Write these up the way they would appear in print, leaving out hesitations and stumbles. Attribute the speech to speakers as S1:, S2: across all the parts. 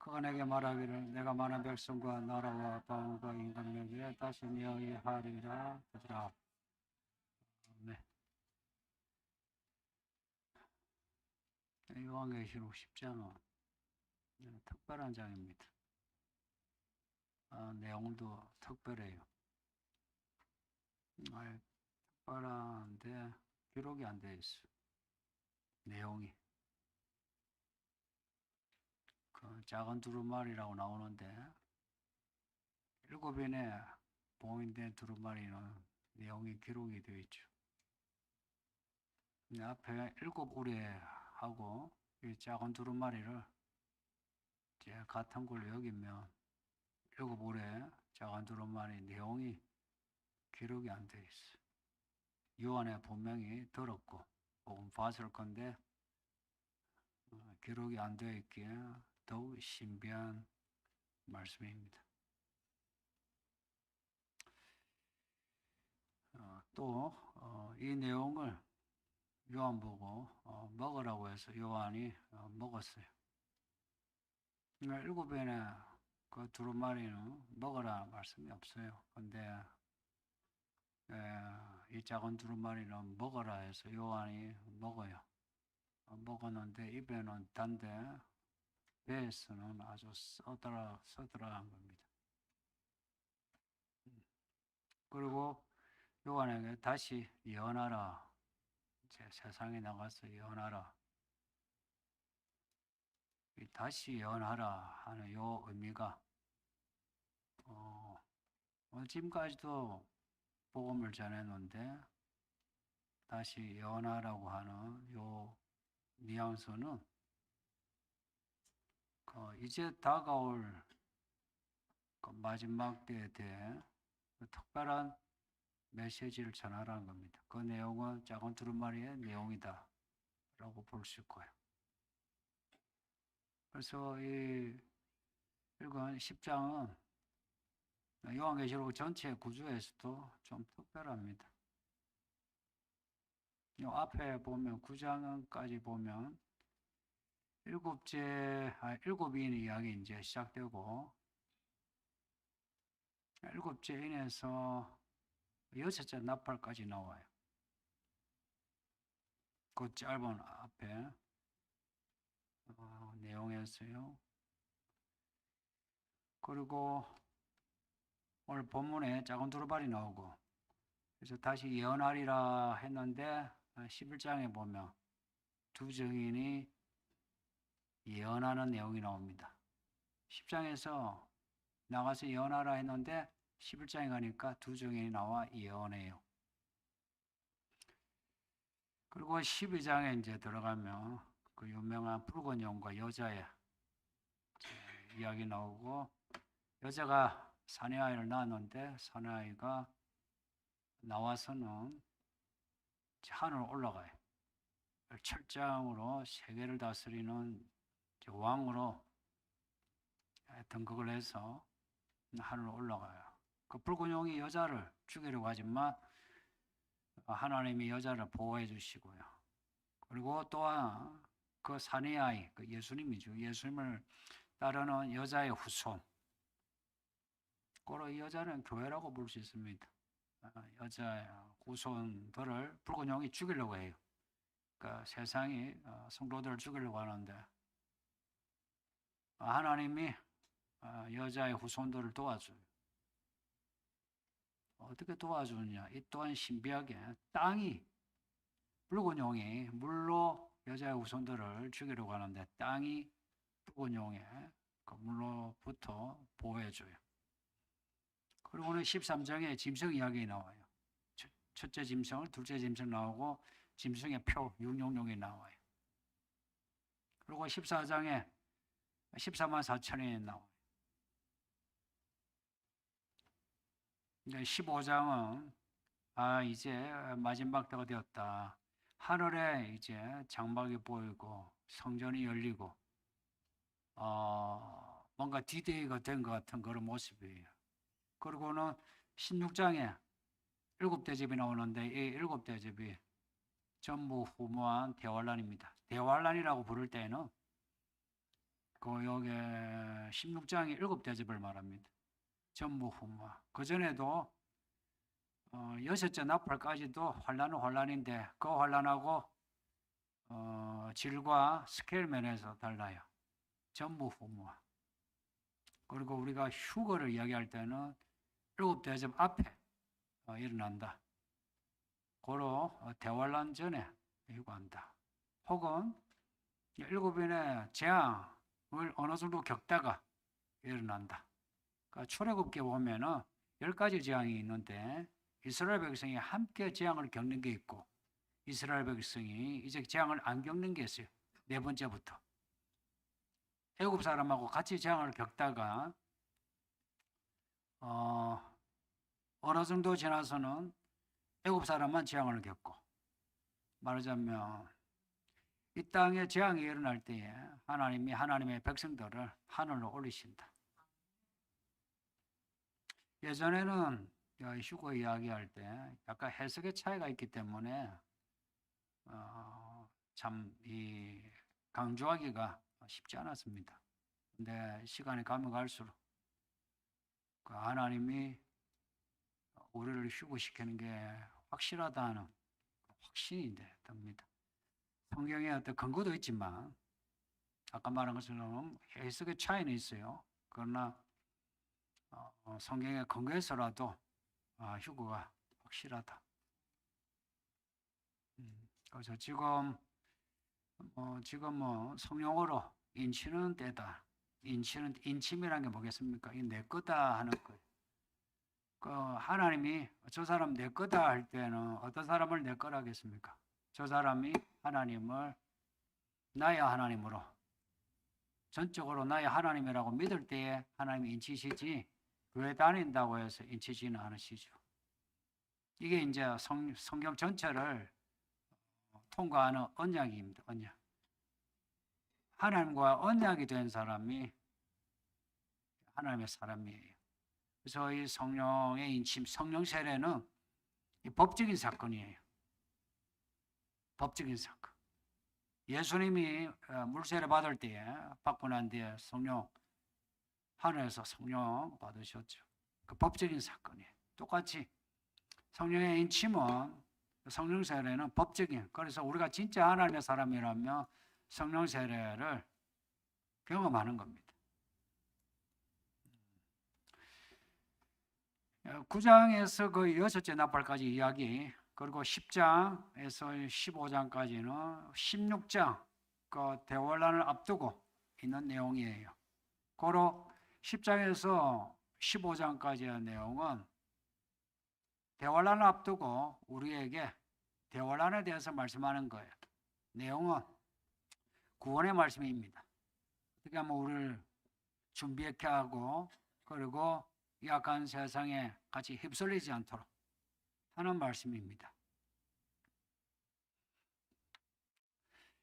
S1: 그가 내게 말하기를 내가 많은 백성과 나라와 방언과 인간에게 다시 명이 하리라 하더라. 네. 요한계시록 10장은 특별한 장입니다. 내용도 특별해요. 특별한데 기록이 안 돼 있어. 내용이. 그 작은 두루마리라고 나오는데 7인의 봉인된 두루마리는 내용이 기록이 되어 있죠. 앞에 7 우레하고 이 작은 두루마리를 이제 같은 걸로 여기면 7 우레 작은 두루마리 내용이 기록이 안 돼 있어. 요한에 분명히 들었고 혹은 봤을 건데 기록이 안 되어 있기에 더욱 신비한 말씀입니다. 또 이 내용을 요한 보고 먹으라고 해서 요한이 먹었어요. 7인의 그 두루마리는 먹으라 말씀이 없어요. 근데 이 작은 두루마리는 먹어라 해서 요한이 먹어요. 먹었는데 입에는 단데 배에서는 아주 서늘한 겁니다. 그리고 요한에게 다시 예언하라. 이제 세상에 나가서 예언하라. 다시 예언하라 하는 요 의미가 지금까지도 복음을 전했는데 다시 예언하라고 하는 요 뉘앙스는 이제 다가올 그 마지막 때에 대해 특별한 메시지를 전하라는 겁니다. 그 내용은 작은 두루마리의 내용이다 라고 볼 수 있고요. 그래서 이 읽은 10장은 요한계시록 전체 구조에서도 좀 특별합니다. 이 앞에 보면 9장까지 보면 7인 이야기 이제 시작되고 7째 인에서 6째 나팔까지 나와요. 그 짧은 앞에 내용이었어요. 그리고 오늘 본문에 작은 두루마리 나오고 그래서 다시 예언하리라 했는데 11장에 보면 두 증인이 예언하는 내용이 나옵니다. 10장에서 나가서 예언하라 했는데 11장에 가니까 두 증인이 나와 예언해요. 그리고 12장에 이제 들어가면 그 유명한 붉은 용과 여자의 이야기 나오고 여자가 사내아이를 낳았는데 사내아이가 나와서는 하늘로 올라가요. 철장으로 세계를 다스리는 왕으로 등극을 해서 하늘로 올라가요. 그 붉은 용이 여자를 죽이려고 하지만 하나님이 여자를 보호해 주시고요. 그리고 또한 그 사내아이, 그 예수님이죠. 예수님을 따르는 여자의 후손. 그로 이 여자는 교회라고 볼 수 있습니다. 여자의 후손들을 붉은 용이 죽이려고 해요. 그러니까 세상이 성도들을 죽이려고 하는데 하나님이 여자의 후손들을 도와줘요. 어떻게 도와주느냐? 이 또한 신비하게 땅이 붉은 용이 물로 여자의 후손들을 죽이려고 하는데 땅이 붉은 용의 그 물로부터 보호해줘요. 그리고는 13장에 짐승 이야기 나와요. 첫째 짐승, 둘째 짐승 나오고 짐승의 표 666이 나와요. 그리고 14장에 14만 4천이 나와요. 15장은 이제 마지막 때가 되었다. 하늘에 이제 장막이 보이고 성전이 열리고 뭔가 디데이가 된 것 같은 그런 모습이에요. 그리고는 16장에 7대접이 나오는데 이 7대접이 전부 후무한 대환란입니다. 대환란이라고 부를 때는 그 여기 16장이 7대접을 말합니다. 전무후무와. 그 전에도 여섯째 나팔까지도 환란은 환란인데 그 환란하고 질과 스케일 면에서 달라요. 전무후무와. 그리고 우리가 휴거를 이야기할 때는 7대접 앞에 일어난다. 고로 대환란 전에 휴거한다. 혹은 7인의 재앙을 어느 정도 겪다가 일어난다. 그러니까 출애굽기에 보면은 10가지 재앙이 있는데 이스라엘 백성이 함께 재앙을 겪는 게 있고 이스라엘 백성이 이제 재앙을 안 겪는 게 있어요. 네 번째부터. 애굽 사람하고 같이 재앙을 겪다가 어느 정도 지나서는 애굽 사람만 재앙을 겪고 말하자면 이 땅에 재앙이 일어날 때에 하나님이 하나님의 백성들을 하늘로 올리신다. 예전에는 휴거 이야기할 때 약간 해석의 차이가 있기 때문에 참 강조하기가 쉽지 않았습니다. 근데 시간이 가면 갈수록 그 하나님이 우리를 휴거시키는 게 확실하다는 확신이 됩니다. 성경에 어떤 근거도 있지만 아까 말한 것처럼 해석의 차이는 있어요. 그러나 성경의 근거에서라도 휴거가 확실하다. 그래서 지금 성령으로 인치는 때다. 인침이라는 게 뭐겠습니까? 이 내 거다 하는 거예요. 그 하나님이 저 사람 내 거다 할 때는 어떤 사람을 내 거라 하겠습니까? 저 사람이 하나님을 나의 하나님으로 전적으로 나의 하나님이라고 믿을 때에 하나님이 인치시지 교회 다닌다고 해서 인치지는 않으시죠. 이게 이제 성경 전체를 통과하는 언약입니다. 언약. 하나님과 언약이 된 사람이 하나님의 사람이에요. 그래서 이 성령의 인침, 성령 세례는 법적인 사건이에요. 법적인 사건. 예수님이 물세례 받을 때에 받고 난 뒤에 성령 하늘에서 성령 받으셨죠. 그 법적인 사건이에요. 똑같이 성령의 인침은 성령 세례는 법적인. 그래서 우리가 진짜 하나님의 사람이라면 성령 세례를 경험하는 겁니다. 9장에서 그 여섯째 나팔까지 이야기, 그리고 10장에서 15장까지는 16장 그 대환란을 앞두고 있는 내용이에요. 고로 10장에서 15장까지의 내용은 대환란을 앞두고 우리에게 대환란에 대해서 말씀하는 거예요. 내용은 구원의 말씀입니다. 어떻게 하면 우리를 준비케 하고 그리고 이 악한 세상에 같이 휩쓸리지 않도록 하는 말씀입니다.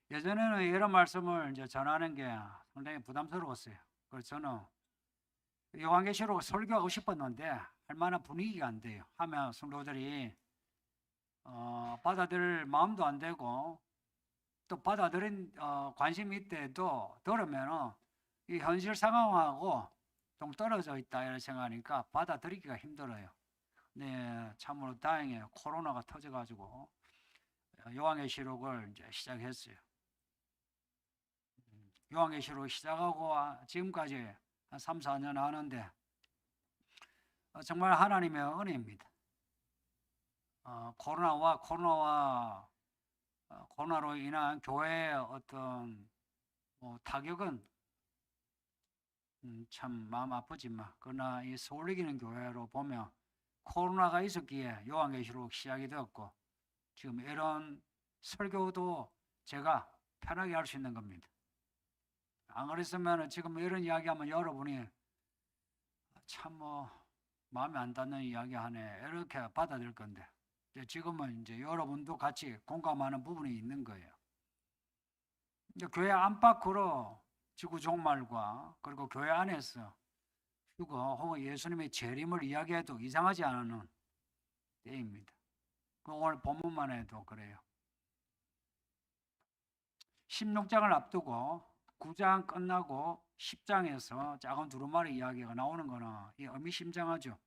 S1: 예전에는 이런 말씀을 이제 전하는 게 상당히 부담스러웠어요. 그래서 저는 요한계시록 설교하고 싶었는데 할 만한 분위기가 안 돼요. 하면 성도들이 받아들일 마음도 안 되고 또 받아들인 관심이 있대도 들으면 이 현실 상황하고 좀 떨어져 있다 이런 생각하니까 받아들이기가 힘들어요. 네, 참으로 다행이에요. 코로나가 터져가지고 요한계시록을 이제 시작했어요. 요한계시록 시작하고 지금까지 한 3, 4년 하는데 정말 하나님의 은혜입니다. 코로나로 인한 교회의 어떤 타격은 참 마음 아프지만 그러나 이 서울 이기는 교회로 보면 코로나가 있었기에 요한계시록 시작이 되었고 지금 이런 설교도 제가 편하게 할 수 있는 겁니다. 안 그랬으면 지금 이런 이야기하면 여러분이 참 마음에 안 닿는 이야기 하네 이렇게 받아들일 건데 지금은 이제 여러분도 같이 공감하는 부분이 있는 거예요. 이제 교회 안팎으로 지구 종말과 그리고 교회 안에서 휴거 혹은 예수님의 재림을 이야기해도 이상하지 않은 때입니다. 오늘 본문만 해도 그래요. 16장을 앞두고 9장 끝나고 10장에서 작은 두루마리 이야기가 나오는 거는 이 의미심장하죠.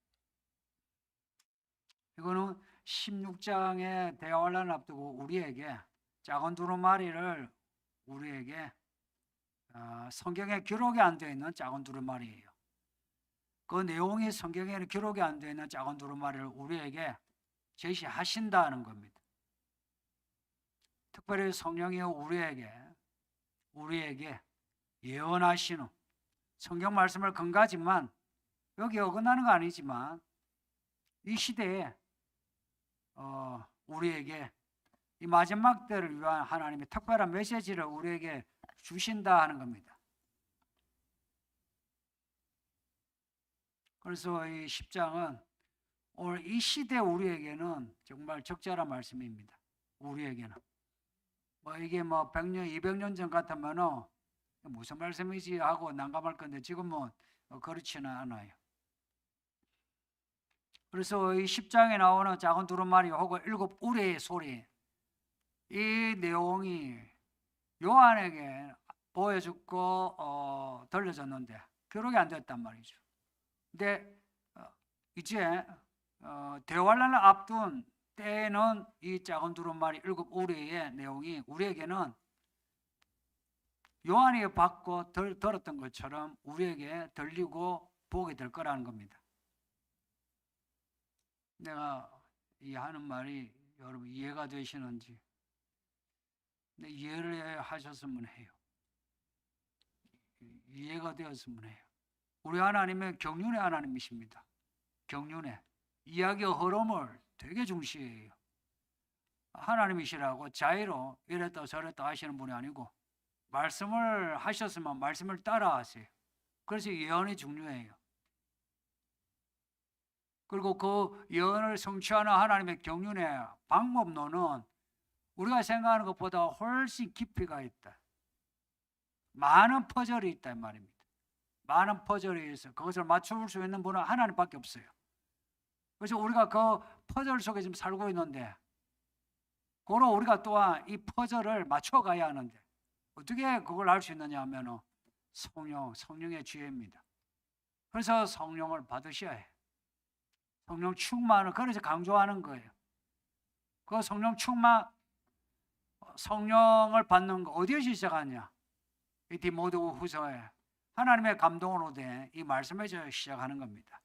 S1: 이거는 16장의 대환란을 앞두고 우리에게 작은 두루마리를 우리에게 성경에 기록이 안 되어 있는 작은 두루마리예요. 그 내용이 성경에는 기록이 안 되어 있는 작은 두루마리를 우리에게 제시하신다는 겁니다. 특별히 성령이 우리에게 예언하시는 성경 말씀을 근거하지만 여기 어긋나는 거 아니지만 이 시대에 우리에게 이 마지막 때를 위한 하나님의 특별한 메시지를 우리에게 주신다 하는 겁니다. 그래서 이 10장은 오늘 이 시대 우리에게는 정말 적절한 말씀입니다. 우리에게는 이게 100년, 200년 전 같으면은 무슨 말씀이지 하고 난감할 건데 지금은 그렇지는 않아요. 그래서 이 10장에 나오는 작은 두루마리 혹은 7 우레의 소리, 이 내용이 요한에게 보여주고 들려졌는데 기록이 안 됐단 말이죠. 근데 이제 대환란을 앞둔 때에는 이 작은 두루마리 7 우레의 내용이 우리에게는 요한이 받고 들었던 것처럼 우리에게 들리고 보게 될 거라는 겁니다. 내가 이 하는 말이 여러분 이해가 되시는지 이해를 하셨으면 해요. 이해가 되었으면 해요. 우리 하나님은 경륜의 하나님이십니다. 경륜의 이야기의 흐름을 되게 중시해요. 하나님이시라고 자의로 이랬다 저랬다 하시는 분이 아니고 말씀을 하셨으면 말씀을 따라 하세요. 그래서 예언이 중요해요. 그리고 그 예언을 성취하는 하나님의 경륜의 방법론은 우리가 생각하는 것보다 훨씬 깊이가 있다. 많은 퍼즐이 있다 이 말입니다. 많은 퍼즐이 있어. 그것을 맞출 수 있는 분은 하나님밖에 없어요. 그래서 우리가 그 퍼즐 속에 지금 살고 있는데 고로 우리가 또한 이 퍼즐을 맞춰가야 하는데 어떻게 그걸 알 수 있느냐 하면 성령의 지혜입니다. 그래서 성령을 받으셔야 해요. 성령 충만을 그래서 강조하는 거예요. 그 성령 충만, 성령을 받는 거 어디에서 시작하냐? 이 디모데 후서에 하나님의 감동으로 된 이 말씀에서 시작하는 겁니다.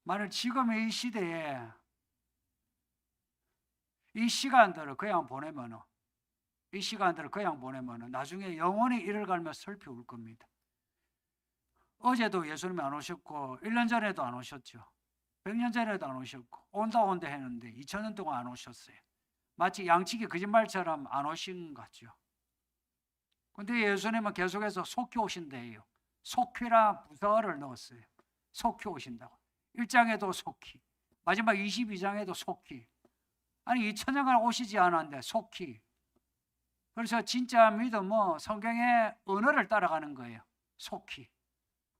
S1: 만일 지금의 이 시대에 이 시간들을 그냥 보내면은 나중에 영원히 이를 갈며 슬피 울 겁니다. 어제도 예수님이 안 오셨고 1년 전에도 안 오셨죠. 100년 전에도 안 오셨고 온다 했는데 2000년 동안 안 오셨어요. 마치 양치기 거짓말처럼 안 오신 것 같죠. 근데 예수님은 계속해서 속히 오신대요. 속히라 부사를 넣었어요. 속히 오신다고. 1장에도 속히, 마지막 22장에도 속히. 아니 2000년간 오시지 않았는데 속히. 그래서 진짜 믿음은 성경의 언어를 따라가는 거예요. 속히.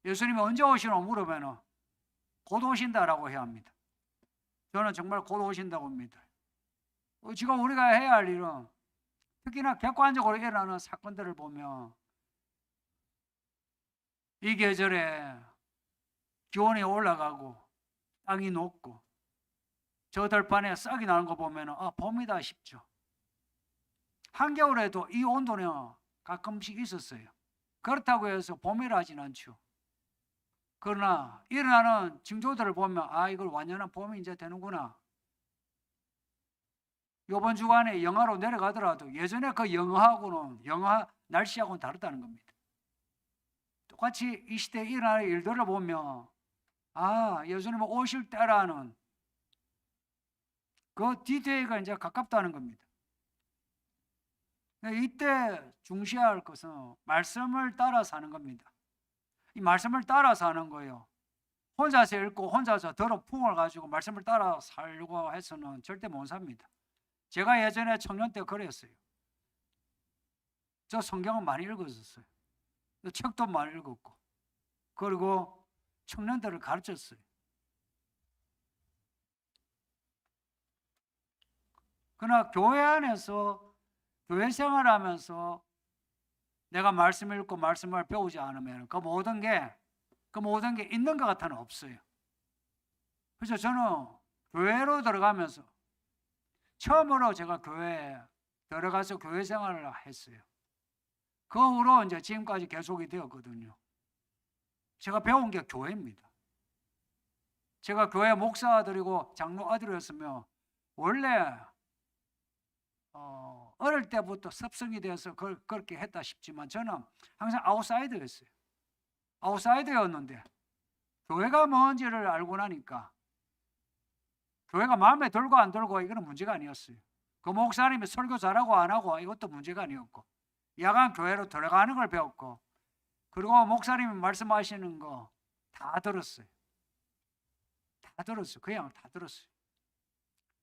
S1: 예수님이 언제 오시노 물으면 곧 오신다라고 해야 합니다. 저는 정말 곧 오신다고 합니다. 지금 우리가 해야 할 일은 특히나 객관적으로 일어나는 사건들을 보면 이 계절에 기온이 올라가고 땅이 녹고 저 들판에 싹이 나는 거 보면 봄이다 싶죠. 한겨울에도 이 온도는 가끔씩 있었어요. 그렇다고 해서 봄이라 하진 않죠. 그러나 일어나는 징조들을 보면 이걸 완전한 봄이 이제 되는구나. 이번 주간에 영하로 내려가더라도 예전에 그 영하 날씨하고는 다르다는 겁니다. 똑같이 이 시대에 일어나는 일들을 보면 예수님은 오실 때라는 그 디데이가 이제 가깝다는 겁니다. 이때 중시할 것은 말씀을 따라 사는 겁니다. 이 말씀을 따라 사는 거예요. 혼자서 읽고 혼자서 들어 풍을 가지고 말씀을 따라 살려고 해서는 절대 못 삽니다. 제가 예전에 청년 때 그랬어요. 저 성경은 많이 읽었었어요. 책도 많이 읽었고 그리고 청년들을 가르쳤어요. 그러나 교회 안에서 교회 생활하면서 내가 말씀 읽고 말씀을 배우지 않으면 그 모든 게 있는 것 같아는 없어요. 그래서 저는 교회로 들어가면서 처음으로 제가 교회에 들어가서 교회 생활을 했어요. 그 후로 이제 지금까지 계속이 되었거든요. 제가 배운 게 교회입니다. 제가 교회 목사 아들이고 장로 아들이었으면 원래 어릴 때부터 습성이 되어서 그렇게 했다 싶지만 저는 항상 아웃사이더였어요. 아웃사이더였는데 교회가 뭔지를 알고 나니까 교회가 마음에 들고 안 들고 이거는 문제가 아니었어요. 그 목사님이 설교 잘하고 안 하고 이것도 문제가 아니었고 야간 교회로 들어가는 걸 배웠고 그리고 목사님이 말씀하시는 거 다 들었어요. 다 들었어요. 그냥 다 들었어요.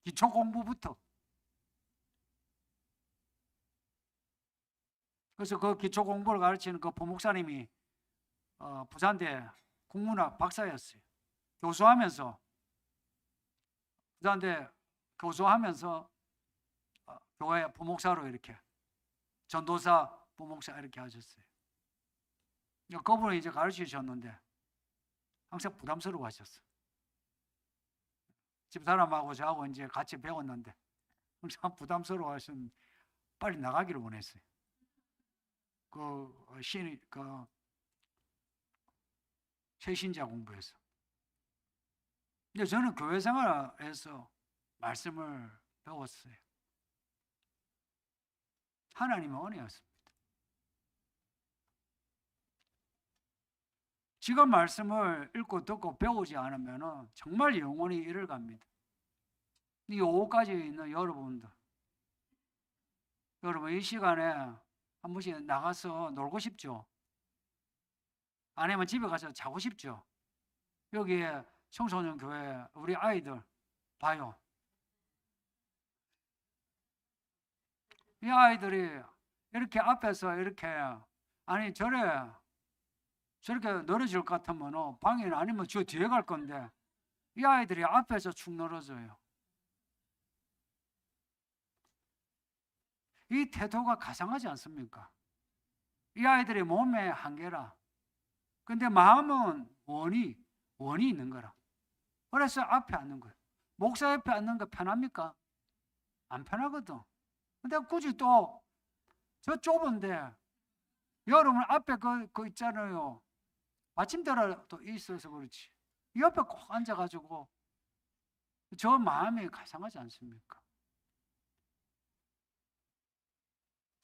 S1: 기초 공부부터. 그래서 그 기초 공부를 가르치는 그 부목사님이 부산대 국문학 박사였어요. 교수하면서 부산대 교수하면서 교회 부목사로 이렇게 전도사 부목사 이렇게 하셨어요. 그분이 이제 가르치셨는데 항상 부담스러워 하셨어요. 집사람하고 저하고 이제 같이 배웠는데 항상 부담스러워 하시면 빨리 나가기를 원했어요. 그 새신자 공부해서. 근데 저는 교회 생활에서 말씀을 배웠어요. 하나님의 은혜였습니다. 지금 말씀을 읽고 듣고 배우지 않으면 정말 영원히 이를 갑니다. 이 오후까지 있는 여러분 이 시간에 한 번씩 나가서 놀고 싶죠? 아니면 집에 가서 자고 싶죠? 여기에 청소년 교회 우리 아이들 봐요. 이 아이들이 이렇게 앞에서 이렇게 저렇게 늘어질 것 같으면 방에 아니면 저 뒤에 갈 건데 이 아이들이 앞에서 축 늘어져요. 이 태도가 가상하지 않습니까? 이 아이들의 몸의 한계라. 근데 마음은 원이 있는 거라. 그래서 앞에 앉는 거예요. 목사 옆에 앉는 거 편합니까? 안 편하거든. 근데 굳이 또 저 좁은데 여러분 앞에 그 있잖아요. 받침대라도 있어서 그렇지. 옆에 꼭 앉아가지고 저 마음이 가상하지 않습니까?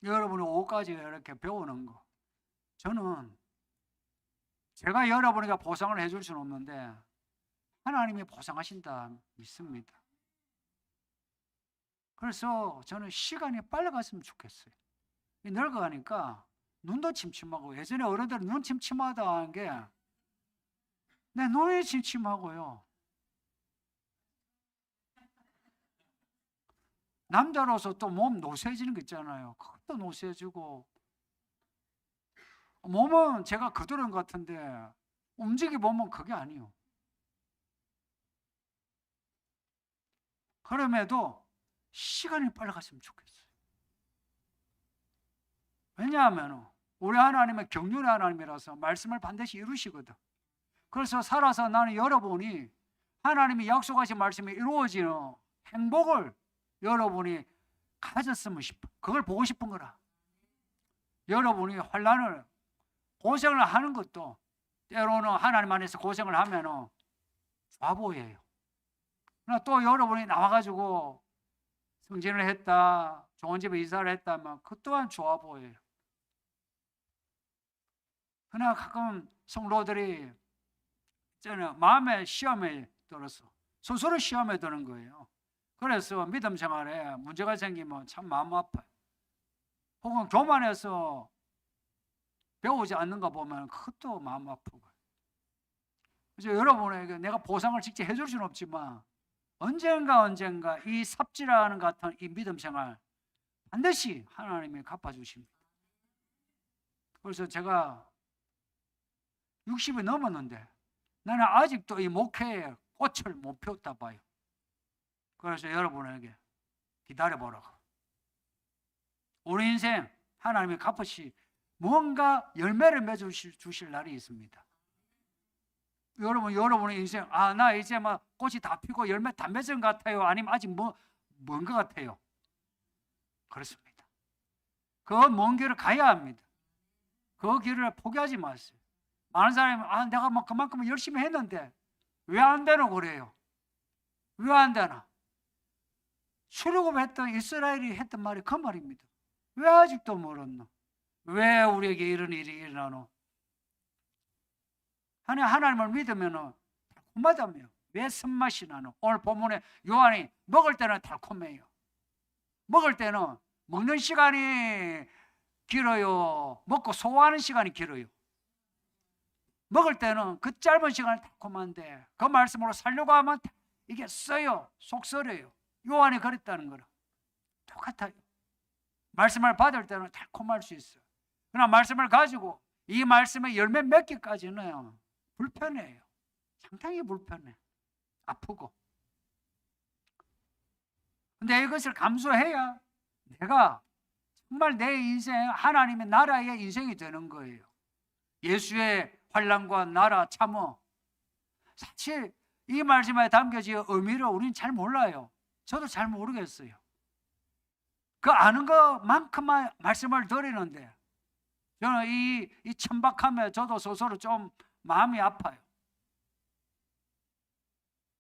S1: 여러분이 오후까지 이렇게 배우는 거 저는 제가 여러분에게 보상을 해줄 수는 없는데 하나님이 보상하신다 믿습니다. 그래서 저는 시간이 빨리 갔으면 좋겠어요. 늙어가니까 눈도 침침하고 예전에 어른들은 눈 침침하다 하는 게 내 눈이 침침하고요. 남자로서 또 몸 노쇠해지는 거 있잖아요. 그것도 노쇠해지고 몸은 제가 그대로인 것 같은데 움직이 보면 그게 아니에요. 그럼에도 시간이 빨리 갔으면 좋겠어요. 왜냐하면 우리 하나님은 경륜의 하나님이라서 말씀을 반드시 이루시거든. 그래서 살아서 나는 여러분이 하나님이 약속하신 말씀이 이루어지는 행복을 여러분이 가졌으면 싶어. 그걸 보고 싶은 거라. 여러분이 환난을 고생을 하는 것도 때로는 하나님 안에서 고생을 하면 좋아 보여요. 그러나 또 여러분이 나와가지고 승진을 했다, 좋은 집에 이사를 했다면 그 또한 좋아 보여요. 그러나 가끔 성도들이 있잖아요. 마음의 시험에 들어서 스스로 시험에 드는 거예요. 그래서 믿음 생활에 문제가 생기면 참 마음 아파요. 혹은 교만해서 배우지 않는 거 보면 그것도 마음 아프고. 그래서 여러분에게 내가 보상을 직접 해줄 수는 없지만 언젠가 이 삽질하는 같은 이 믿음 생활 반드시 하나님이 갚아주십니다. 그래서 제가 60이 넘었는데 나는 아직도 이 목회에 꽃을 못 피웠다 봐요. 그래서 여러분에게 기다려보라고. 우리 인생 하나님이 갚으시 뭔가 열매를 맺어 주실 날이 있습니다. 여러분의 인생, 나 이제 막 꽃이 다 피고 열매 다 맺은 것 같아요? 아니면 아직 먼 것 같아요? 그렇습니다. 그 먼 길을 가야 합니다. 그 길을 포기하지 마세요. 많은 사람이 내가 뭐 그만큼 열심히 했는데 왜 안 되나 그래요? 왜 안 되나? 출애굽했던 이스라엘이 했던 말이 그 말입니다. 왜 아직도 멀었노? 왜 우리에게 이런 일이 일어나노? 하나님을 믿으면 달콤하다며. 왜 쓴맛이 나노? 오늘 본문에 요한이 먹을 때는 달콤해요. 먹을 때는 먹는 시간이 길어요. 먹고 소화하는 시간이 길어요. 먹을 때는 그 짧은 시간이 달콤한데 그 말씀으로 살려고 하면 이게 써요. 속 썰어요. 요한이 그랬다는 거라. 똑같아요. 말씀을 받을 때는 달콤할 수 있어요. 그러나 말씀을 가지고 이 말씀의 열매 맺기까지는 불편해요. 상당히 불편해. 아프고. 근데 이것을 감수해야 내가 정말 내 인생, 하나님의 나라의 인생이 되는 거예요. 예수의 환난과 나라 참어. 사실 이 말씀에 담겨진 의미를 우리는 잘 몰라요. 저도 잘 모르겠어요. 그 아는 것만큼만 말씀을 드리는데 저는 이 천박함에 저도 스스로 좀 마음이 아파요.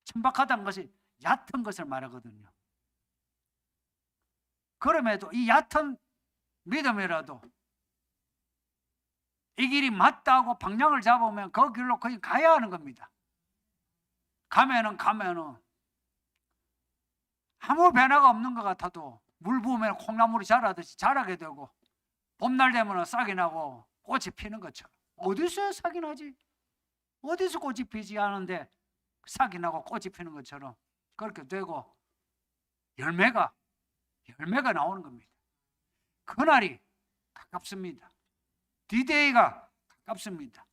S1: 천박하다는 것이 얕은 것을 말하거든요. 그럼에도 이 얕은 믿음이라도 이 길이 맞다고 방향을 잡으면 그 길로 거의 가야 하는 겁니다. 가면은 아무 변화가 없는 것 같아도 물 부으면 콩나물이 자라듯이 자라게 되고 봄날 되면 싹이 나고 꽃이 피는 것처럼. 어디서 싹이 나지? 어디서 꽃이 피지 않은데 싹이 나고 꽃이 피는 것처럼 그렇게 되고 열매가 나오는 겁니다. 그날이 가깝습니다. 디데이가 가깝습니다.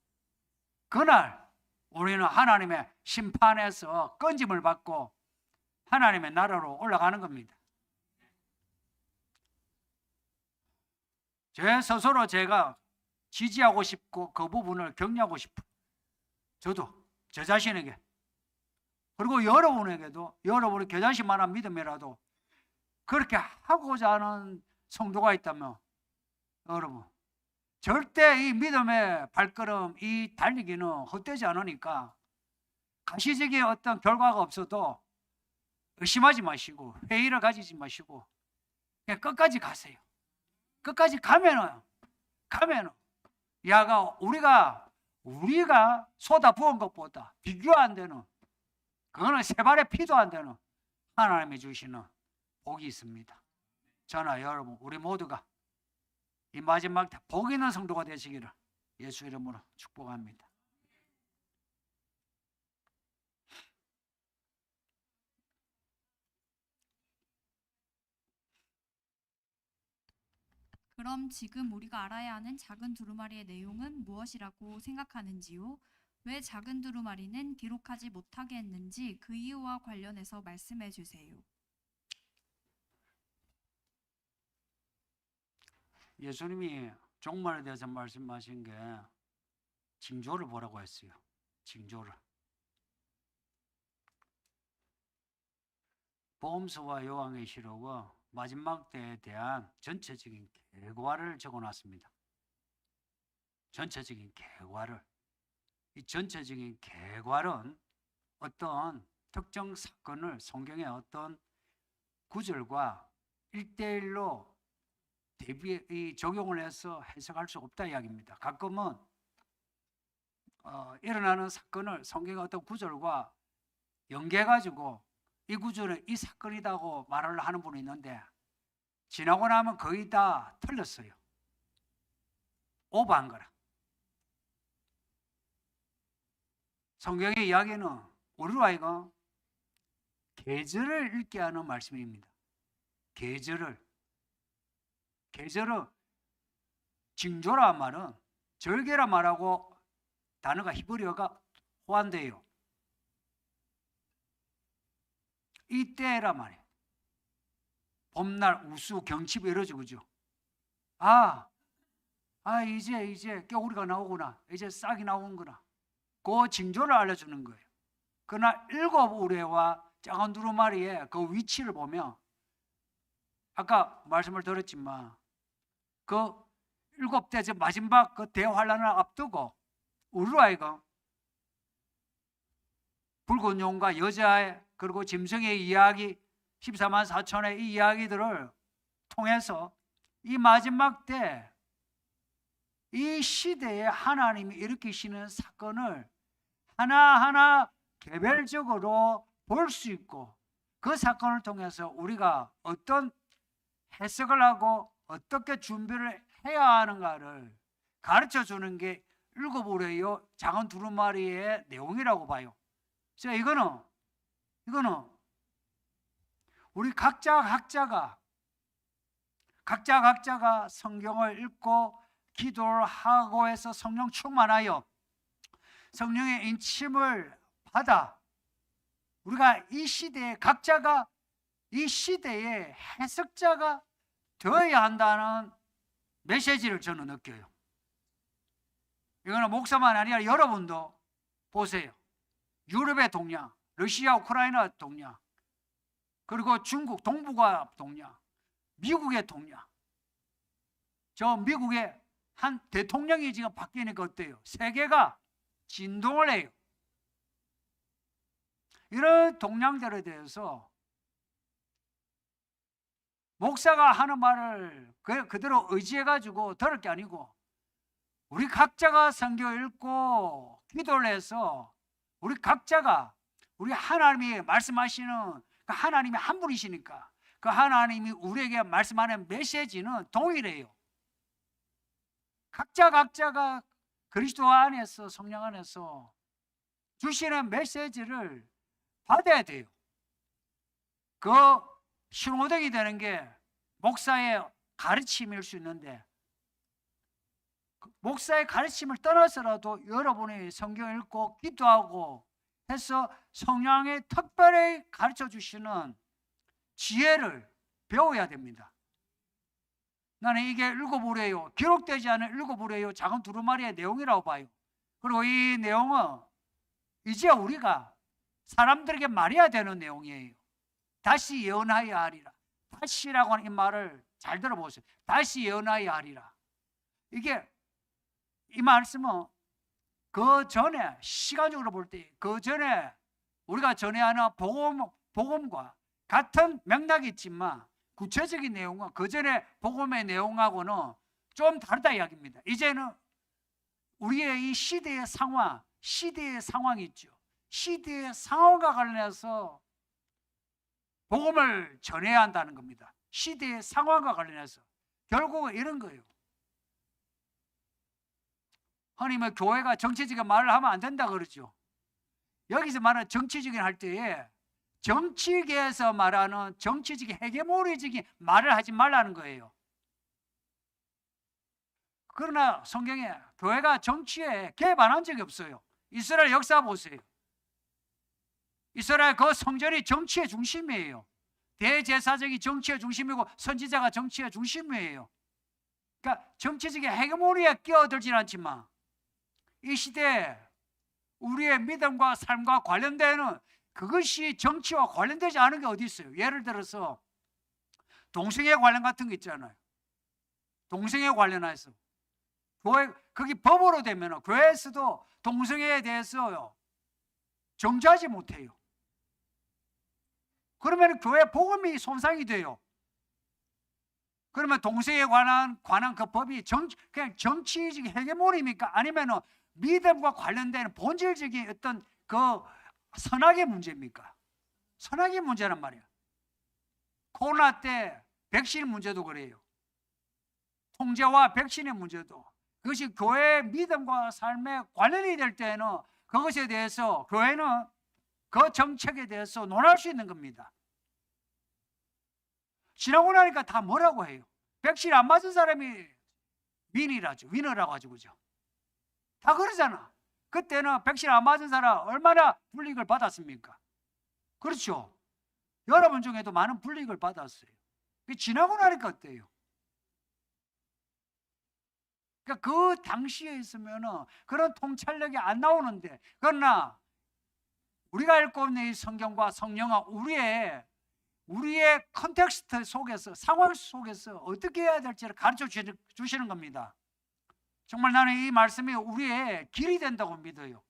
S1: 그날 우리는 하나님의 심판에서 건짐을 받고 하나님의 나라로 올라가는 겁니다. 제 스스로 제가 지지하고 싶고 그 부분을 격려하고 싶어요. 저도 저 자신에게, 그리고 여러분에게도, 여러분의 겨자씨만한 믿음이라도 그렇게 하고자 하는 성도가 있다면 여러분 절대 이 믿음의 발걸음, 이 달리기는 헛되지 않으니까 가시적인 어떤 결과가 없어도 의심하지 마시고 회의를 가지지 마시고 그냥 끝까지 가세요. 끝까지 가면은 야가 우리가 쏟아 부은 것보다 비교 안 되는, 그거는 세 발의 피도 안 되는 하나님이 주시는 복이 있습니다. 저나 여러분 우리 모두가 이 마지막 때 복 있는 성도가 되시기를 예수 이름으로 축복합니다.
S2: 그럼 지금 우리가 알아야 하는 작은 두루마리의 내용은 무엇이라고 생각하는지요? 왜 작은 두루마리는 기록하지 못하게 했는지 그 이유와 관련해서 말씀해 주세요.
S1: 예수님이 종말에 대해서 말씀하신 게 징조를 보라고 했어요. 징조를. 보험서와 요한의 시록은 마지막 때에 대한 전체적인 계과를 적어놨습니다. 전체적인 계과를. 이 전체적인 계과는 어떤 특정 사건을 성경의 어떤 구절과 1대1로 적용을 해서 해석할 수 없다 이야기입니다. 가끔은 일어나는 사건을 성경의 어떤 구절과 연계해가지고 이 구절은 이 사건이라고 말을 하는 분이 있는데 지나고 나면 거의 다 틀렸어요. 오버한 거라. 성경의 이야기는 우리로 하여금 계절을 읽게 하는 말씀입니다. 계절은 징조라 말은 절개라 말하고 단어가 히브리어가 호환돼요. 이때라 말이에요. 봄날 우수 경칩이 이러죠, 그죠? 아, 이제 겨울이가 나오구나. 이제 싹이 나오는구나. 그 징조를 알려주는 거예요. 그러나 7우레와 작은 두루마리의 그 위치를 보면 아까 말씀을 드렸지만 그 7대 마지막 그 대환란을 앞두고 우루아이가 붉은 용과 여자의 그리고 짐승의 이야기 14만 4천의 이 이야기들을 통해서 이 마지막 때 이 시대에 하나님이 일으키시는 사건을 하나하나 개별적으로 볼 수 있고 그 사건을 통해서 우리가 어떤 해석을 하고 어떻게 준비를 해야 하는가를 가르쳐 주는 게 7우레요 작은 두루마리의 내용이라고 봐요. 그래서 이거는 우리 각자가 성경을 읽고 기도를 하고 해서 성령 충만하여 성령의 인침을 받아 우리가 이 시대에 각자가 이 시대의 해석자가 되어야 한다는 메시지를 저는 느껴요. 이거는 목사만 아니라 여러분도 보세요. 유럽의 동양, 러시아, 우크라이나 동양, 그리고 중국 동북아 동양, 미국의 동양. 저 미국의 한 대통령이 지금 바뀌니까 어때요? 세계가 진동을 해요. 이런 동양들에 대해서 목사가 하는 말을 그대로 의지해가지고 들을 게 아니고 우리 각자가 성경을 읽고 기도를 해서 우리 각자가 우리 하나님이 말씀하시는 그 하나님이 한 분이시니까 그 하나님이 우리에게 말씀하는 메시지는 동일해요. 각자가 그리스도 안에서 성령 안에서 주시는 메시지를 받아야 돼요. 그 신호등이 되는 게 목사의 가르침일 수 있는데 목사의 가르침을 떠나서라도 여러분이 성경 읽고 기도하고 해서 성령의 특별히 가르쳐 주시는 지혜를 배워야 됩니다. 나는 이게 7우레요 기록되지 않은 7우레요 작은 두루마리의 내용이라고 봐요. 그리고 이 내용은 이제 우리가 사람들에게 말해야 되는 내용이에요. 다시 예언하여 하리라. 다시라고 하는 이 말을 잘 들어보세요. 다시 예언하여 하리라. 이게 이 말씀은 그 전에 시간적으로 볼 때 그 전에 우리가 전해하는 복음과 같은 맥락이 있지만 구체적인 내용은 그 전에 복음의 내용하고는 좀 다르다 이야기입니다. 이제는 우리의 이 시대의 상황이 있죠. 시대의 상황과 관련해서 복음을 전해야 한다는 겁니다. 시대의 상황과 관련해서 결국은 이런 거예요. 흔히 뭐 교회가 정치적인 말을 하면 안 된다 그러죠. 여기서 말하는 정치적인 할 때에 정치계에서 말하는 정치적인 헤게모니적인 말을 하지 말라는 거예요. 그러나 성경에 교회가 정치에 개입 안 한 적이 없어요. 이스라엘 역사 보세요. 이스라엘 그 성전이 정치의 중심이에요. 대제사장이 정치의 중심이고 선지자가 정치의 중심이에요. 그러니까 정치적인 헤게모니에 끼어들지는 않지만 이 시대에 우리의 믿음과 삶과 관련되는 그것이 정치와 관련되지 않은 게 어디 있어요? 예를 들어서 동성애 관련 같은 거 있잖아요. 동성애 관련해서 교회 거기 법으로 되면 교회에서도 동성애에 대해서 정죄하지 못해요. 그러면 교회 복음이 손상이 돼요. 그러면 동성애에 관한 그 법이 그냥 정치적 헤게모니입니까? 아니면 믿음과 관련되는 본질적인 어떤 그 선악의 문제입니까? 선악의 문제란 말이야. 코로나 때 백신 문제도 그래요. 통제와 백신의 문제도 그것이 교회의 믿음과 삶에 관련이 될 때는 그것에 대해서 교회는 그 정책에 대해서 논할 수 있는 겁니다. 지나고 나니까 다 뭐라고 해요? 백신 안 맞은 사람이 위너라고 하죠. 그죠? 다 그러잖아. 그때는 백신 안 맞은 사람 얼마나 불이익을 받았습니까? 그렇죠. 여러분 중에도 많은 불이익을 받았어요. 지나고 나니까 어때요? 그러니까 그 당시에 있으면은 그런 통찰력이 안 나오는데, 그러나 우리가 읽고 있는 이 성경과 성령은 우리의 컨텍스트 속에서, 상황 속에서 어떻게 해야 될지를 가르쳐 주시는 겁니다. 정말 나는 이 말씀이 우리의 길이 된다고 믿어요.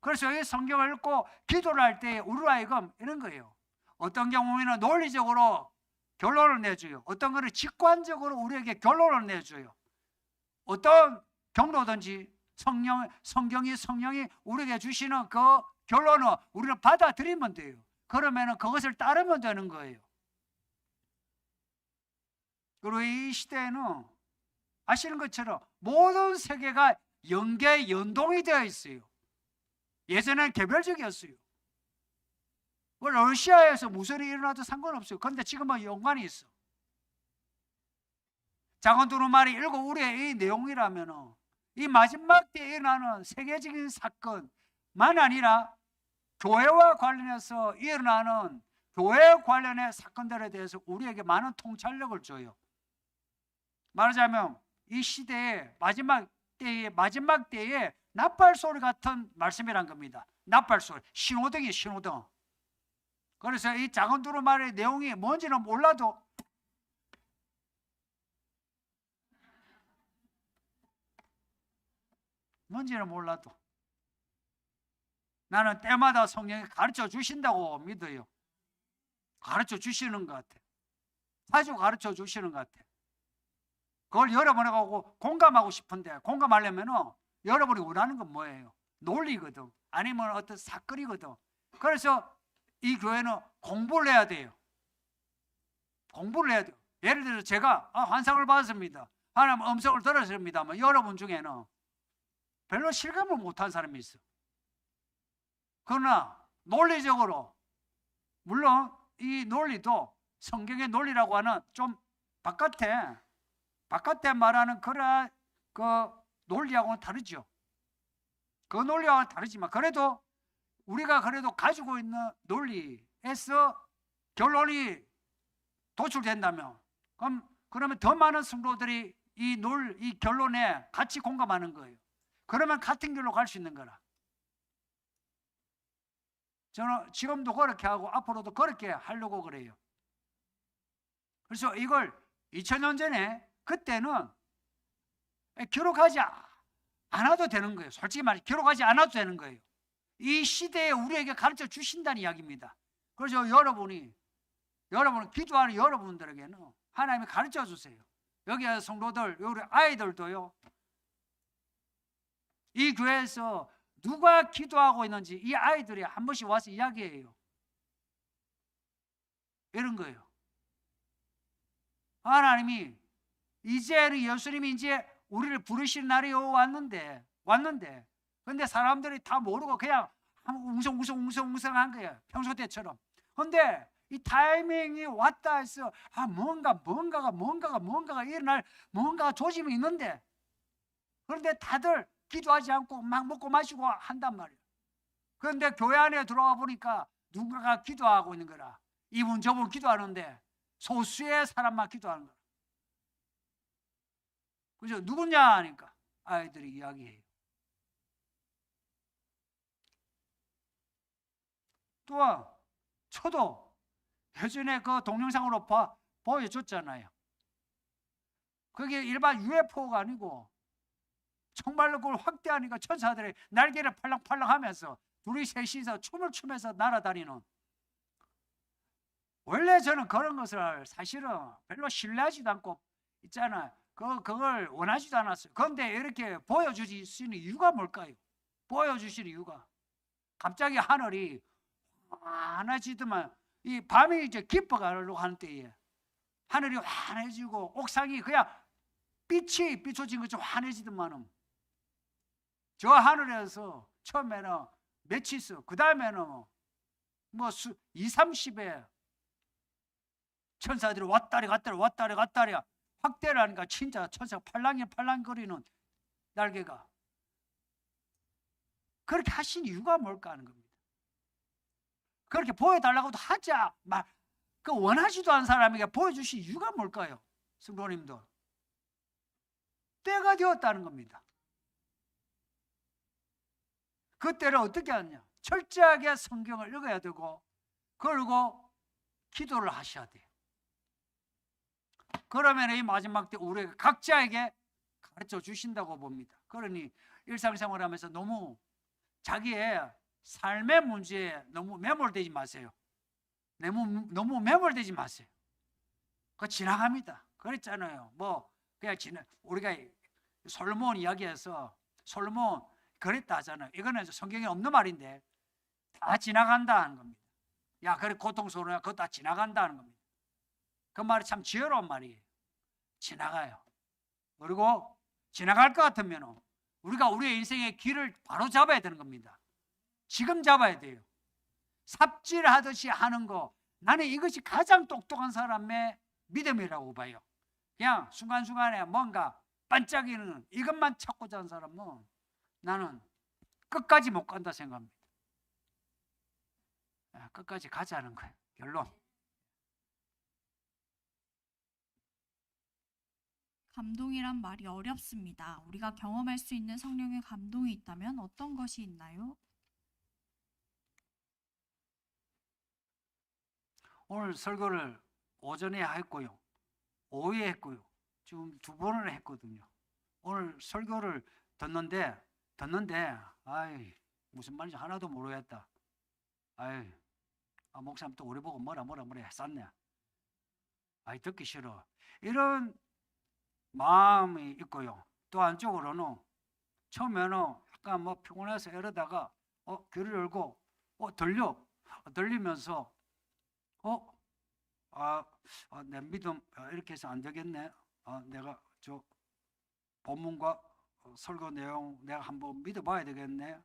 S1: 그래서 이 성경을 읽고 기도를 할 때 우리 하여금 이런 거예요. 어떤 경우에는 논리적으로 결론을 내줘요. 어떤 거는 직관적으로 우리에게 결론을 내줘요. 어떤 경로든지 성경이 우리에게 주시는 그 결론을 우리는 받아들이면 돼요. 그러면 그것을 따르면 되는 거예요. 그리고 이 시대에는 아시는 것처럼 모든 세계가 연동이 되어 있어요. 예전에는 개별적이었어요. 러시아에서 무슨 일이 일어나도 상관없어요. 그런데 지금은 연관이 있어. 작은 두루마리 읽고 우리의 이 내용이라면 이 마지막 때에 일어나는 세계적인 사건만 아니라 교회와 관련해서 일어나는 교회 관련의 사건들에 대해서 우리에게 많은 통찰력을 줘요. 말하자면 이 시대의 마지막 때에 나팔 소리 같은 말씀이란 겁니다. 나팔 소리, 신호등이 신호등. 그래서 이 작은 두루마리의 내용이 뭔지는 몰라도 나는 때마다 성령이 가르쳐 주신다고 믿어요. 가르쳐 주시는 것 같아. 자주 가르쳐 주시는 것 같아. 그걸 여러분하고 공감하고 싶은데, 공감하려면 여러분이 원하는 건 뭐예요? 논리거든. 아니면 어떤 사건이거든. 그래서 이 교회는 공부를 해야 돼요. 공부를 해야 돼요. 예를 들어서 제가 환상을 받았습니다. 하나님 음성을 들었습니다만 여러분 중에는 별로 실감을 못한 사람이 있어. 그러나 논리적으로, 물론 이 논리도 성경의 논리라고 하는 좀 바깥에 말하는 그 논리하고는 다르죠. 그 논리하고는 다르지만 그래도 우리가 가지고 있는 논리에서 결론이 도출된다면, 그러면 더 많은 성도들이 이 결론에 같이 공감하는 거예요. 그러면 같은 길로 갈 수 있는 거라. 저는 지금도 그렇게 하고 앞으로도 그렇게 하려고 그래요. 그래서 이걸 2000년 전에 그때는 기록하지 않아도 되는 거예요. 솔직히 말해 기록하지 않아도 되는 거예요. 이 시대에 우리에게 가르쳐 주신다는 이야기입니다. 그래서 여러분 기도하는 여러분들에게는 하나님이 가르쳐 주세요. 여기 성도들, 우리 아이들도요, 이 교회에서 누가 기도하고 있는지 이 아이들이 한 번씩 와서 이야기해요. 이런 거예요. 하나님이 이제는 예수님이 이제 우리를 부르실 날이 왔는데 근데 사람들이 다 모르고 그냥 웅성한 거예요. 평소 때처럼. 근데 이 타이밍이 왔다 해서 뭔가가 일어날 뭔가가 조짐이 있는데, 그런데 다들 기도하지 않고 막 먹고 마시고 한단 말이에요. 그런데 교회 안에 들어와 보니까 누군가가 기도하고 있는 거라. 이분 저분 기도하는데 소수의 사람만 기도하는 거라. 그죠? 누구냐 하니까 아이들이 이야기해요. 또 저도 예전에 그 동영상으로 보여줬잖아요. 그게 일반 UFO가 아니고 정말로 그걸 확대하니까 천사들이 날개를 팔랑팔랑 하면서 둘이 셋이서 춤을 추면서 날아다니는. 원래 저는 그런 것을 사실은 별로 신뢰하지도 않고 있잖아요. 그걸 원하지도 않았어요. 그런데 이렇게 보여주시는 이유가 뭘까요? 보여주시는 이유가 갑자기 하늘이 환해지더만, 이 밤이 이제 깊어가려고 하는 때에 하늘이 환해지고 옥상이 그냥 빛이 비춰진 것처럼 환해지더만은, 저 하늘에서 처음에는 며칠 있어. 그 다음에는 뭐 20-30의 천사들이 왔다리 갔다리 확대를 하니까 진짜 천사가 팔랑거리는 날개가. 그렇게 하신 이유가 뭘까 하는 겁니다. 그렇게 보여달라고도 하자 그 원하지도 않은 사람에게 보여주신 이유가 뭘까요? 성도님들, 때가 되었다는 겁니다. 그 때를 어떻게 하느냐? 철저하게 성경을 읽어야 되고, 그리고 기도를 하셔야 돼요. 그러면 이 마지막 때 우리가 각자에게 가르쳐 주신다고 봅니다. 그러니 일상생활하면서 너무 자기의 삶의 문제에 너무 매몰되지 마세요. 너무 매몰되지 마세요. 그거 지나갑니다. 그랬잖아요. 뭐 그냥 우리가 솔로몬 이야기에서 솔로몬 그랬다 하잖아요. 이거는 성경에 없는 말인데 다 지나간다는 겁니다. 야, 그래 고통스러우냐? 그거 다 지나간다는 겁니다. 그 말이 참 지혜로운 말이에요. 지나가요. 그리고 지나갈 것 같으면 우리가 우리의 인생의 길을 바로 잡아야 되는 겁니다. 지금 잡아야 돼요. 삽질하듯이 하는 거, 나는 이것이 가장 똑똑한 사람의 믿음이라고 봐요. 그냥 순간순간에 뭔가 반짝이는 이것만 찾고자 하는 사람은 나는 끝까지 못 간다 생각합니다. 끝까지 가자는 거예요. 결론.
S2: 감동이란 말이 어렵습니다. 우리가 경험할 수 있는 성령의 감동이 있다면 어떤 것이 있나요?
S1: 오늘 설교를 오전에 했고요, 오후에 했고요, 지금 2번을 했거든요. 오늘 설교를 듣는데 아이 무슨 말인지 하나도 모르겠다. 아이 목사님 또 우리 보고 뭐라 했었네. 아이 듣기 싫어. 이런 마음이 있고요. 또 한쪽으로는 처음에는 약간 뭐 피곤해서 이러다가 귀를 열고 들리면서 내 믿음 이렇게 해서 안 되겠네. 내가 저 본문과 설교 내용 내가 한번 믿어봐야 되겠네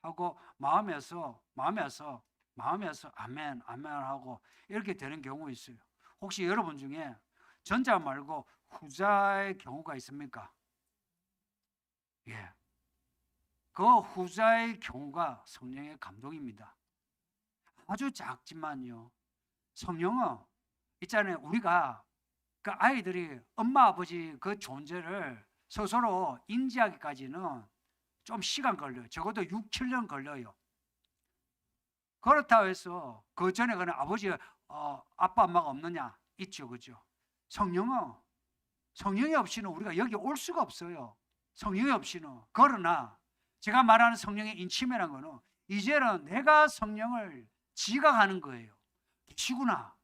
S1: 하고 마음에서 아멘 하고 이렇게 되는 경우 있어요. 혹시 여러분 중에 전자 말고 후자의 경우가 있습니까? 예, 그 후자의 경우가 성령의 감동입니다. 아주 작지만요, 성령은 있잖아요. 우리가 그 아이들이 엄마 아버지 그 존재를 스스로 인지하기까지는 좀 시간 걸려요. 적어도 6, 7년 걸려요. 그렇다고 해서 그 전에 그는 아버지 아빠 엄마가 없느냐? 있죠, 그죠? 성령이 없이는 우리가 여기 올 수가 없어요. 성령이 없이는. 그러나 제가 말하는 성령의 인침이라는 거는 이제는 내가 성령을 지각하는 거예요. 계시구나.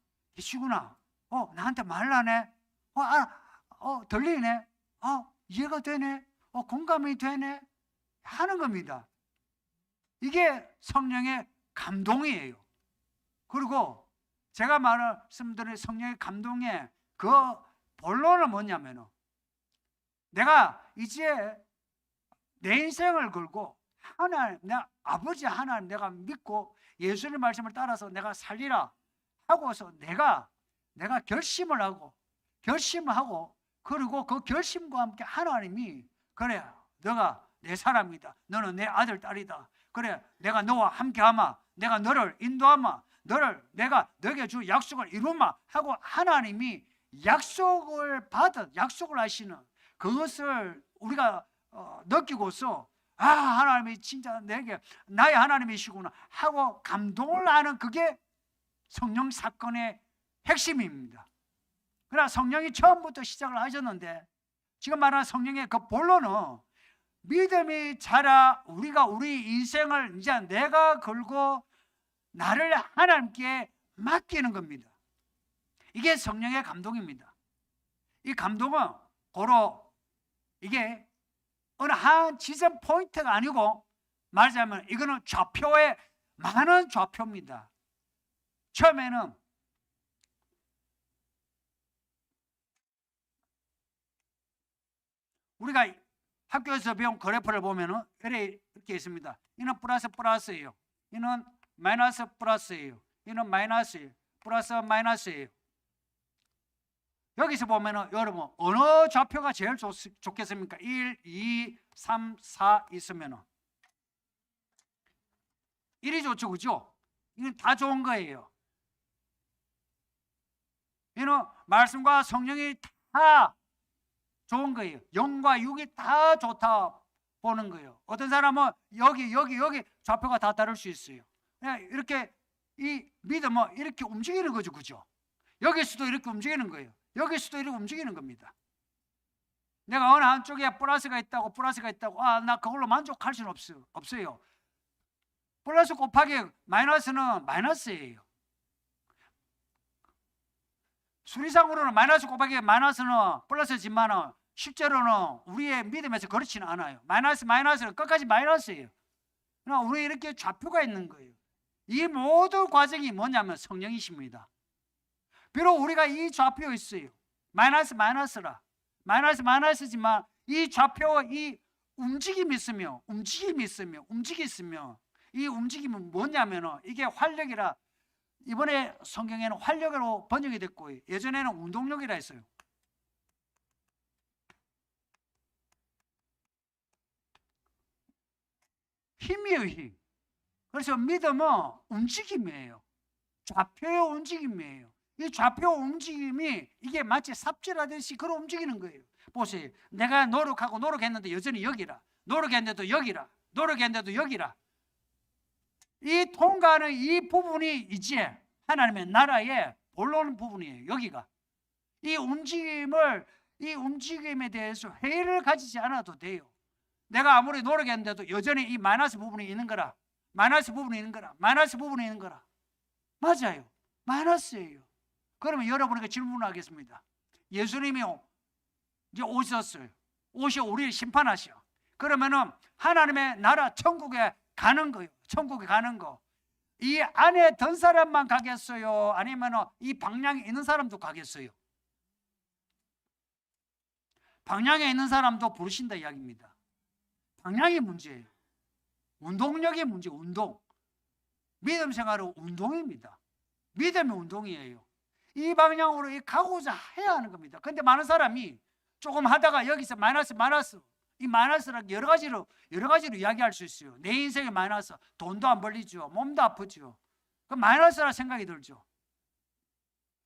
S1: 나한테 말하네. 들리네. 이해가 되네. 공감이 되네. 하는 겁니다. 이게 성령의 감동이에요. 그리고 제가 말씀드린 성령의 감동의 그 본론은 뭐냐면은, 내가 이제 내 인생을 걸고 내 아버지 하나님 내가 믿고 예수님 말씀을 따라서 내가 살리라 하고서 내가 결심하고 그리고 그 결심과 함께 하나님이 그래 너가 내 사람이다, 너는 내 아들 딸이다, 그래 내가 너와 함께하마, 내가 너를 인도하마, 내가 너에게 주 약속을 이루마 하고 하나님이 약속을 하시는 그것을 우리가 느끼고서 하나님이 진짜 내게 나의 하나님이시구나 하고 감동을 하는, 그게 성령 사건의 핵심입니다. 그러나 성령이 처음부터 시작을 하셨는데, 지금 말하는 성령의 그 본론은 믿음이 자라 우리가 우리 인생을 이제 내가 걸고 나를 하나님께 맡기는 겁니다. 이게 성령의 감동입니다. 이 감동은 고로 이게 어느 한 지점 포인트가 아니고, 말하자면 이거는 좌표의 많은 좌표입니다. 처음에는 우리가 학교에서 배운 그래프를 보면은 이렇게 있습니다. 이는 플러스예요. 이는 플러스예요. 이는 마이너스예요. 플러스 마이너스예요. 여기서 보면은 여러분 어느 좌표가 제일 좋겠습니까? 1, 2, 3, 4 있으면은 1이 좋죠, 그죠? 이건 다 좋은 거예요. 이는 말씀과 성령이 다 좋은 거예요. 영과 육이 다 좋다 보는 거예요. 어떤 사람은 여기 좌표가 다 다를 수 있어요. 그냥 이렇게 이 믿음은 이렇게 움직이는 거죠, 그죠? 여기서도 이렇게 움직이는 거예요. 여기서도 이렇게 움직이는 겁니다. 내가 어느 한쪽에 플러스가 있다고 나 그걸로 만족할 수는 없어요. 플러스 곱하기 마이너스는 마이너스예요. 수리상으로는 마이너스 곱하기 마이너스는 플러스지만 실제로는 우리의 믿음에서 그렇지는 않아요. 마이너스는 끝까지 마이너스예요. 그러나 우리 이렇게 좌표가 있는 거예요. 이 모든 과정이 뭐냐면 성령이십니다. 비록 우리가 이 좌표에 있어요. 마이너스라. 마이너스지만 이 좌표와 이 움직임이 있으면 이 움직임은 뭐냐면 이게 활력이라. 이번에 성경에는 활력으로 번역이 됐고 예전에는 운동력이라 했어요. 힘이에요, 힘. 그래서 믿음은 움직임이에요. 좌표의 움직임이에요. 이 좌표 움직임이 이게 마치 삽질하듯이 그런 움직이는 거예요. 보세요. 내가 노력했는데 여전히 여기라. 노력했는데도 여기라. 이 통과하는 이 부분이 이제 하나님의 나라의 본론 부분이에요. 여기가. 이 움직임에 대해서 회의를 가지지 않아도 돼요. 내가 아무리 노력했는데도 여전히 이 마이너스 부분이 있는 거라. 맞아요. 마이너스예요. 그러면 여러분에게 질문하겠습니다. 예수님이 이제 오셨어요. 오셔 우리를 심판하셔. 그러면은 하나님의 나라 천국에 가는 거예요. 천국에 가는 거. 이 안에 든 사람만 가겠어요? 아니면 이 방향에 있는 사람도 가겠어요? 방향에 있는 사람도 부르신다 이야기입니다. 방향이 문제예요. 운동력이 문제, 운동. 믿음 생활은 운동입니다. 믿음이 운동이에요. 이 방향으로 가고자 해야 하는 겁니다. 그런데 많은 사람이 조금 하다가 여기서 마이너스 이 마이너스를 여러 가지로 이야기할 수 있어요. 내 인생의 마이너스, 돈도 안 벌리죠. 몸도 아프죠. 그 마이너스라 생각이 들죠.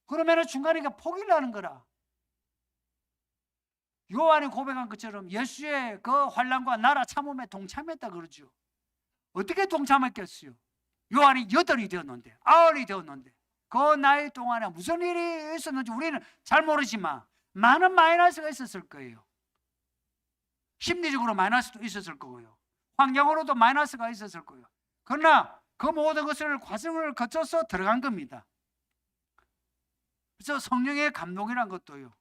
S1: 그러면 중간에 포기를 하는 거라. 요한이 고백한 것처럼 예수의 그 환난과 나라 참음에 동참했다 그러죠. 어떻게 동참했겠어요? 요한이 8이 되었는데 9이 되었는데 그 나이 동안에 무슨 일이 있었는지 우리는 잘 모르지만 많은 마이너스가 있었을 거예요. 심리적으로 마이너스도 있었을 거고요. 환경으로도 마이너스가 있었을 거예요. 그러나 그 모든 것을 과정을 거쳐서 들어간 겁니다. 그래서 성령의 감동이란 것도요.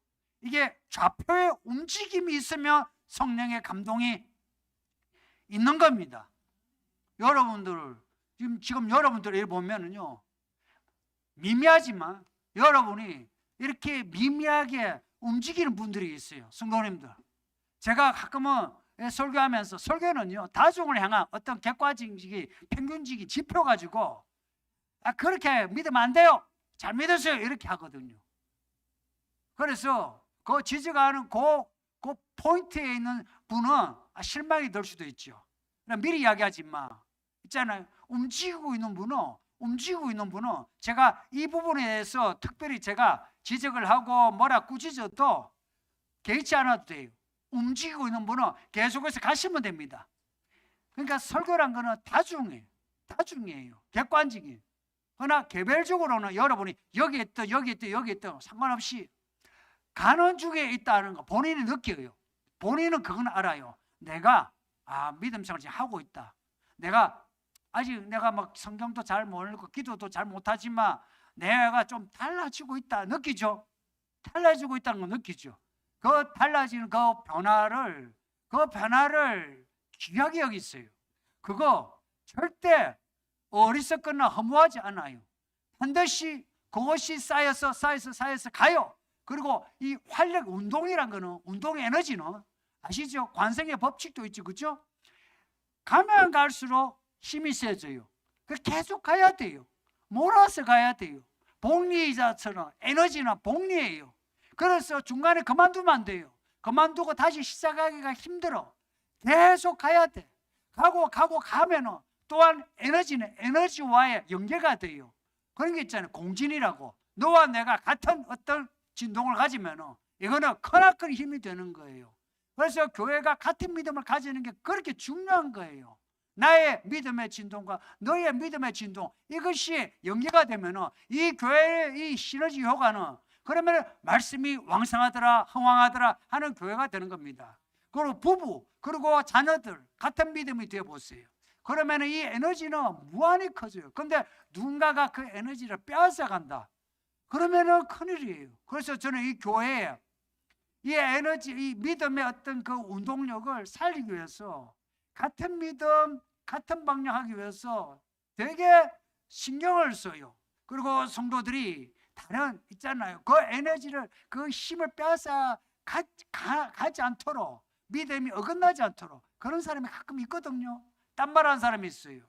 S1: 이게 좌표의 움직임이 있으면 성령의 감동이 있는 겁니다. 여러분들 지금 여러분들 보면은요. 미미하지만 여러분이 이렇게 미미하게 움직이는 분들이 있어요. 성도님들. 제가 가끔은 설교하면서 설교는요. 다중을 향한 어떤 객관적인 평균적인 지표 가지고 그렇게 믿으면 안 돼요. 잘 믿으세요. 이렇게 하거든요. 그래서 그 지적하는 그 포인트에 있는 분은 실망이 될 수도 있죠. 미리 이야기하지만 있잖아요. 움직이고 있는 분은 제가 이 부분에 대해서 특별히 제가 지적을 하고 뭐라 꾸짖어도 개의치 않아도 돼요. 움직이고 있는 분은 계속해서 가시면 됩니다. 그러니까 설교란 거는 다중이에요. 객관적인. 그러나 개별적으로는 여러분이 여기 있다 상관없이 가는 중에 있다는 거 본인이 느껴요. 본인은 그건 알아요. 내가 믿음 생활을 하고 있다. 내가 막 성경도 잘 모르고 기도도 잘 못하지만 내가 좀 달라지고 있다 느끼죠. 달라지고 있다는 거 느끼죠. 그 달라지는 그 변화를 귀하게 여기있어요. 그거 절대 어리석거나 허무하지 않아요. 반드시 그것이 쌓여서 가요. 그리고 이 활력 운동이란 거는 운동의 에너지는 아시죠? 관성의 법칙도 있죠. 그렇죠? 가면 갈수록 힘이 세져요. 계속 가야 돼요. 몰아서 가야 돼요. 복리자처럼 에너지나 복리예요. 그래서 중간에 그만두면 안 돼요. 그만두고 다시 시작하기가 힘들어. 계속 가야 돼. 가면은 또한 에너지는 에너지와의 연계가 돼요. 그런 게 있잖아요. 공진이라고. 너와 내가 같은 어떤 진동을 가지면은 이거는 크나큰 힘이 되는 거예요. 그래서 교회가 같은 믿음을 가지는 게 그렇게 중요한 거예요. 나의 믿음의 진동과 너의 믿음의 진동, 이것이 연계가 되면 이 교회의 이 시너지 효과는 그러면 말씀이 왕성하더라 흥왕하더라 하는 교회가 되는 겁니다. 그리고 부부 그리고 자녀들 같은 믿음이 되어 보세요. 그러면 이 에너지는 무한히 커져요. 그런데 누군가가 그 에너지를 빼앗아간다. 그러면은 큰일이에요. 그래서 저는 이 교회에 이 에너지, 이 믿음의 어떤 그 운동력을 살리기 위해서 같은 믿음, 같은 방향하기 위해서 되게 신경을 써요. 그리고 성도들이 다른 있잖아요. 그 에너지를, 그 힘을 빼앗아 가지 않도록, 믿음이 어긋나지 않도록 그런 사람이 가끔 있거든요. 딴 말하는 사람이 있어요.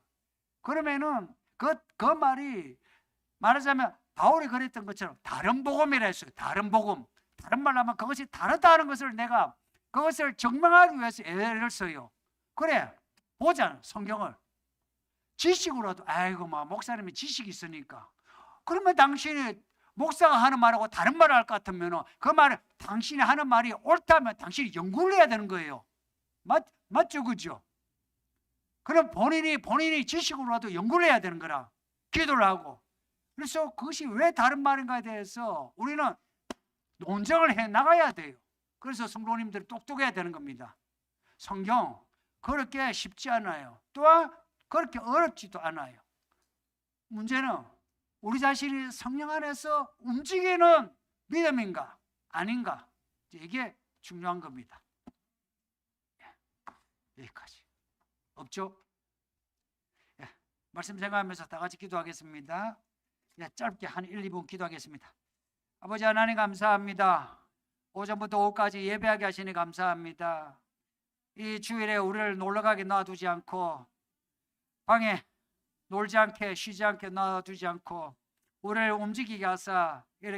S1: 그러면은 그 말이 말하자면 바울이 그랬던 것처럼 다른 복음이라 했어요. 다른 복음. 다른 말로 하면 그것이 다르다는 것을 내가 그것을 증명하기 위해서 애를 써요. 그래 보자 성경을. 지식으로도 아이고 막 목사님이 지식이 있으니까 그러면 당신이 목사가 하는 말하고 다른 말을 할 것 같으면 그 말을 당신이 하는 말이 옳다면 당신이 연구를 해야 되는 거예요. 맞죠? 그죠? 그럼 본인이 지식으로라도 연구를 해야 되는 거라. 기도를 하고. 그래서 그것이 왜 다른 말인가에 대해서 우리는 논쟁을 해 나가야 돼요. 그래서 성도님들이 똑똑해야 되는 겁니다. 성경 그렇게 쉽지 않아요. 또한 그렇게 어렵지도 않아요. 문제는 우리 자신이 성령 안에서 움직이는 믿음인가 아닌가, 이게 중요한 겁니다. 여기까지. 없죠? 말씀 생각하면서 다 같이 기도하겠습니다. 짧게 한 1, 2분 기도하겠습니다. 아버지 하나님 감사합니다. 오전부터 오후까지 예배하게 하시니 감사합니다. 이 주일에 우리를 놀러가게 놔두지 않고 방에 놀지 않게 쉬지 않게 놔두지 않고 우리를 움직이게 하사 이렇게